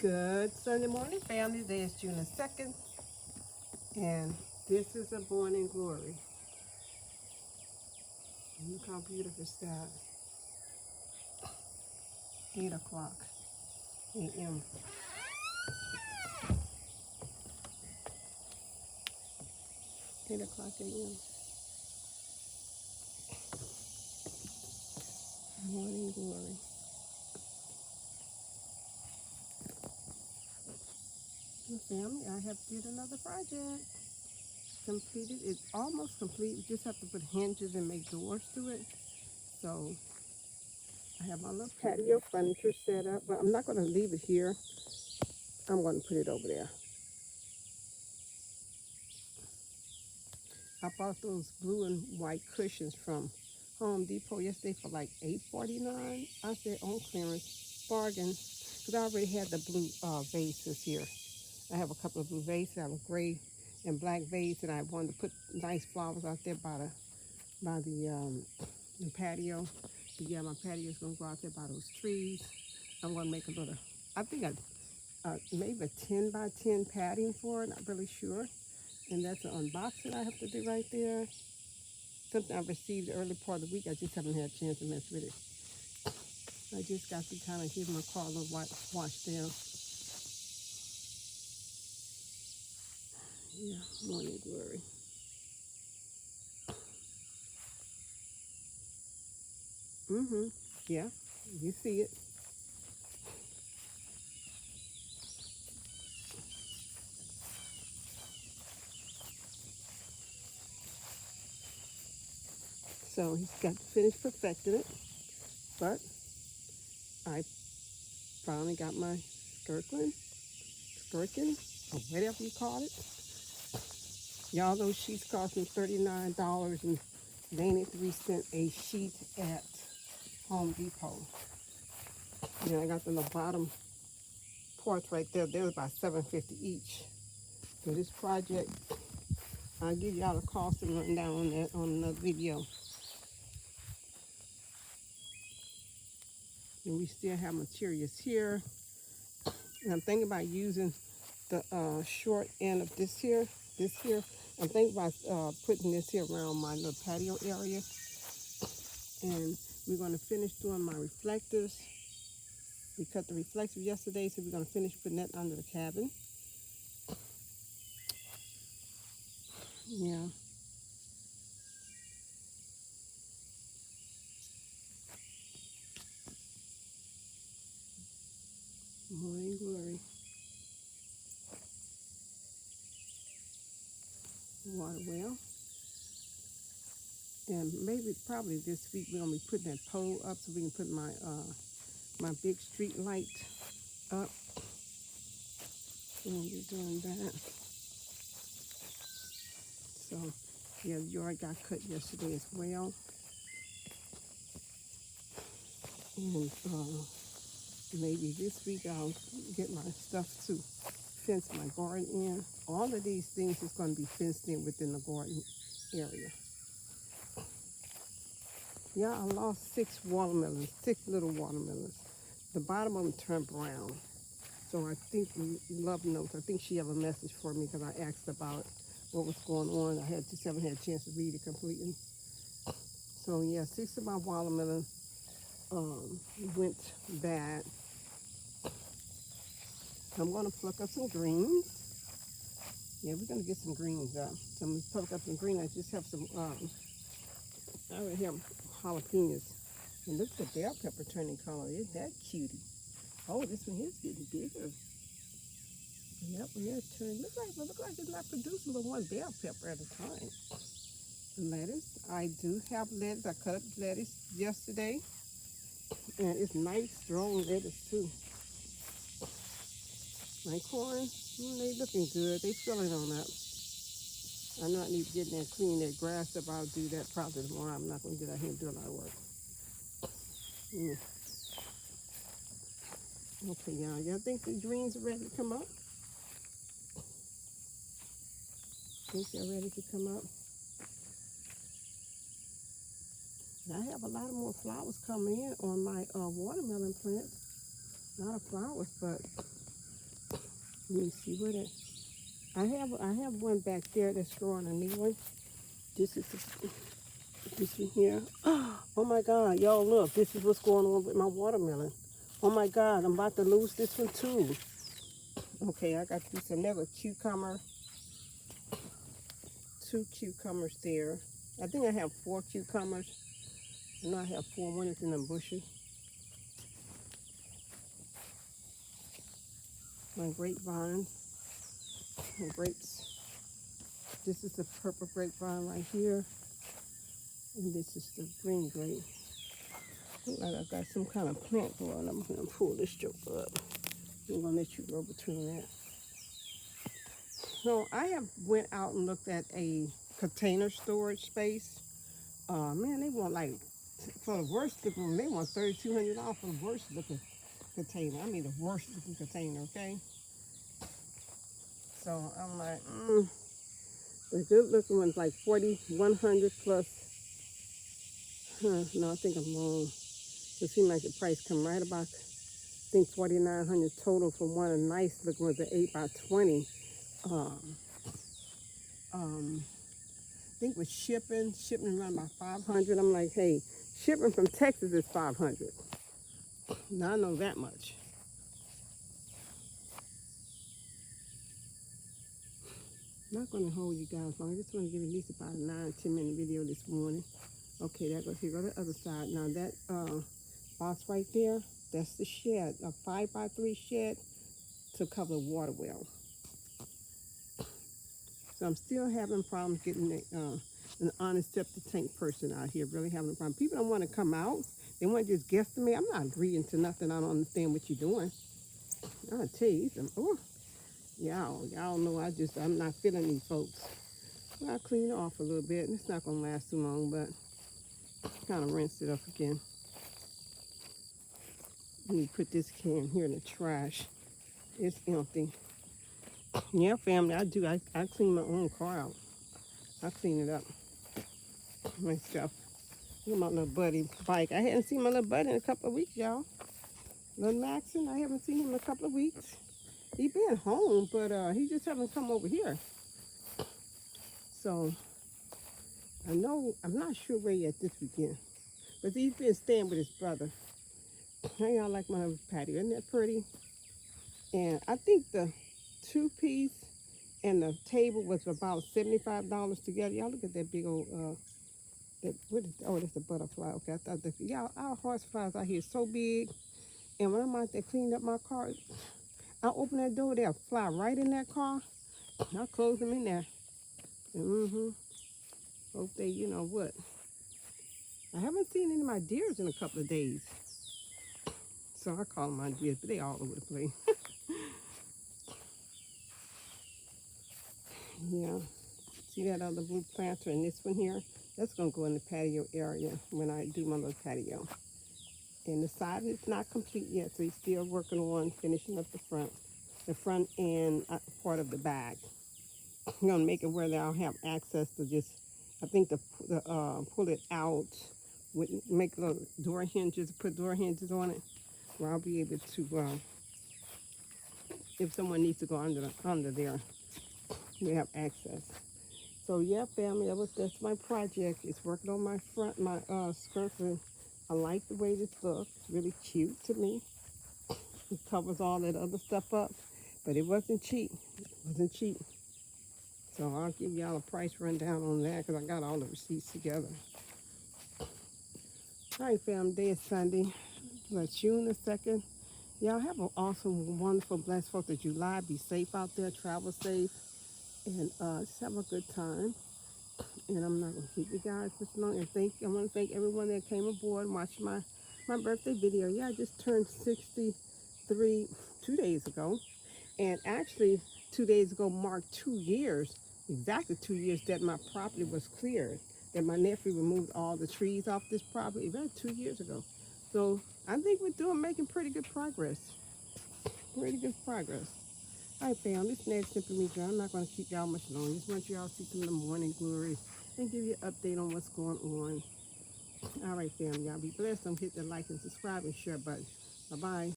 Good Sunday morning, family. Today is June the 2nd, and this is a morning glory. Look how beautiful it's that. 8 o'clock a.m. 8 o'clock a.m. Morning glory. Well, family, I have did another project. Completed. It's almost complete. You just have to put hinges and make doors to it. So I have my little patio furniture set up, but I'm not going to leave it here. I'm going to put it over there. I bought those blue and white cushions from Home Depot yesterday for like $8.49. I said on clearance, bargain, because I already had the blue vases here. I have a couple of blue vases. I have a gray and black vase, and I wanted to put nice flowers out there by the patio. But yeah, my patio is going to go out there by those trees. I'm going to make a little, I think maybe a 10 by 10 padding for it. Not really sure. And that's an unboxing I have to do right there. Something I received the early part of the week. I just haven't had a chance to mess with it. I just got to kind of give my car a little wash down. Yeah, morning glory. Yeah, you see it. So he's got to finish perfecting it. But I finally got my skirkin, or whatever you call it. Y'all, those sheets cost me $39.93 a sheet at Home Depot. And I got them the bottom parts right there. They was about $7.50 each. So this project, I'll give y'all the cost and rundown on that on another video. And we still have materials here. And I'm thinking about using the short end of this here. I'm thinking about putting this here around my little patio area. And we're going to finish doing my reflectors. We cut the reflectors yesterday, so we're going to finish putting that under the cabin. Yeah. Morning glory. Water well. And maybe probably this week we're gonna be putting that pole up so we can put my my big street light up. We'll be doing that. So yeah, the yard got cut yesterday as well. And maybe this week I'll get my stuff to fence my garden in. All of these things is going to be fenced in within the garden area. Yeah, I lost 6 watermelons, 6 little watermelons. The bottom of them turned brown. So I think Love Notes, I think she have a message for me because I asked about what was going on. I just haven't had a chance to read it completely. So yeah, 6 of my watermelons went bad. I'm going to pluck up some greens. Yeah, we're going to get some greens up. So I'm going to pluck up some greens. I just have some, I already have jalapenos. And look at the bell pepper turning color. Isn't that cutie? Oh, this one here's getting bigger. Yep, yeah, it's turning. Look like it's not producing but one bell pepper at a time. Lettuce. I do have lettuce. I cut up lettuce yesterday. And it's nice, strong lettuce too. My corn, they looking good. They filling on up. I know I need to get in there and clean that grass up. I'll do that probably tomorrow. I'm not going to get out here and do a lot of work. Okay, y'all think the greens are ready to come up? Think they're ready to come up? I have a lot of more flowers coming in on my watermelon plants. Not flowers, but Let me see what it. I have one back there that's growing, a new one. This is this one here. Oh my God, y'all look! This is what's going on with my watermelon. Oh my God, I'm about to lose this one too. Okay, I got this another cucumber. Two cucumbers there. I think I have 4 cucumbers. No, I have 4. One is in the bushes. My grapevine. My grapes. This is the purple grapevine right here. And this is the green grape. Look like I got some kind of plant growing. I'm gonna pull this joke up. I'm gonna let you go between that. So I have went out and looked at a container storage space. Man, they want like, for the worst looking one, they want $3,200 for the worst looking container. I mean the worst looking container, okay? So I'm like, the good looking one's like 4,100 plus. No, I think I'm wrong. It seemed like the price come right about, I think 4,900 total for one. A nice looking was an 8 by 20. I think with shipping around about 500. I'm like, hey, shipping from Texas is 500. Now I know that much. I'm not going to hold you guys long. I just want to give at least about a 9-10 minute video this morning. Okay, that goes here. Go to the other side. Now that box right there, that's the shed, a 5 by 3 shed to cover the water well. So I'm still having problems getting an honest septic tank person out here. Really having a problem. People don't want to come out. They want to just guesstimate. I'm not agreeing to nothing. I don't understand what you're doing. I'll tell you, oh, y'all know I'm not feeling these folks. Well, I'll clean it off a little bit. It's not going to last too long, but kind of rinse it up again. Let me put this can here in the trash. It's empty. Yeah, family, I do. I clean my own car out. I clean it up myself. Look at my little buddy bike. I hadn't seen my little buddy in a couple of weeks, y'all. Little Maxon, I haven't seen him in a couple of weeks. He been home, but he just haven't come over here. So I know, I'm not sure where he at this weekend, but he's been staying with his brother. How y'all like my patio? Isn't that pretty? And I think the 2-piece and the table was about $75 together. Y'all look at that big old, that's a butterfly. Okay, I thought that, y'all, our horseflies out here so big. And when I'm out there cleaning up my car, I open that door, they'll fly right in that car. I'll close them in there. Hope they, you know what. I haven't seen any of my deers in a couple of days. So I call them my deers, but they all over the place. Yeah. See that other blue planter and this one here? That's going to go in the patio area when I do my little patio. And the side is not complete yet, so he's still working on finishing up the front end part of the bag. I'm going to make it where they'll have access to just, I think, pull it out, make little door hinges, put door hinges on it, where I'll be able to, if someone needs to go under there, we have access. So yeah, family, that's my project. It's working on my skirt. I like the way this looks. Really cute to me. It covers all that other stuff up, but it wasn't cheap. It wasn't cheap. So I'll give y'all a price rundown on that because I got all the receipts together. All right, fam, today is Sunday. It's June the 2nd. Y'all have an awesome, wonderful, blessed 4th of July. Be safe out there. Travel safe. And just have a good time. And I'm not going to keep you guys this long. And I want to thank everyone that came aboard and watched my birthday video. Yeah, I just turned 63 2 days ago. And actually, 2 days ago marked 2 years, exactly 2 years that my property was cleared. That my nephew removed all the trees off this property. About 2 years ago. So I think we're making pretty good progress. Pretty good progress. All right, fam, this is Ned Simply Me, girl. I'm not going to keep y'all much longer. Just want y'all to see some of the morning glory and give you an update on what's going on. All right, fam, y'all be blessed. Don't hit the like and subscribe and share button. Bye-bye.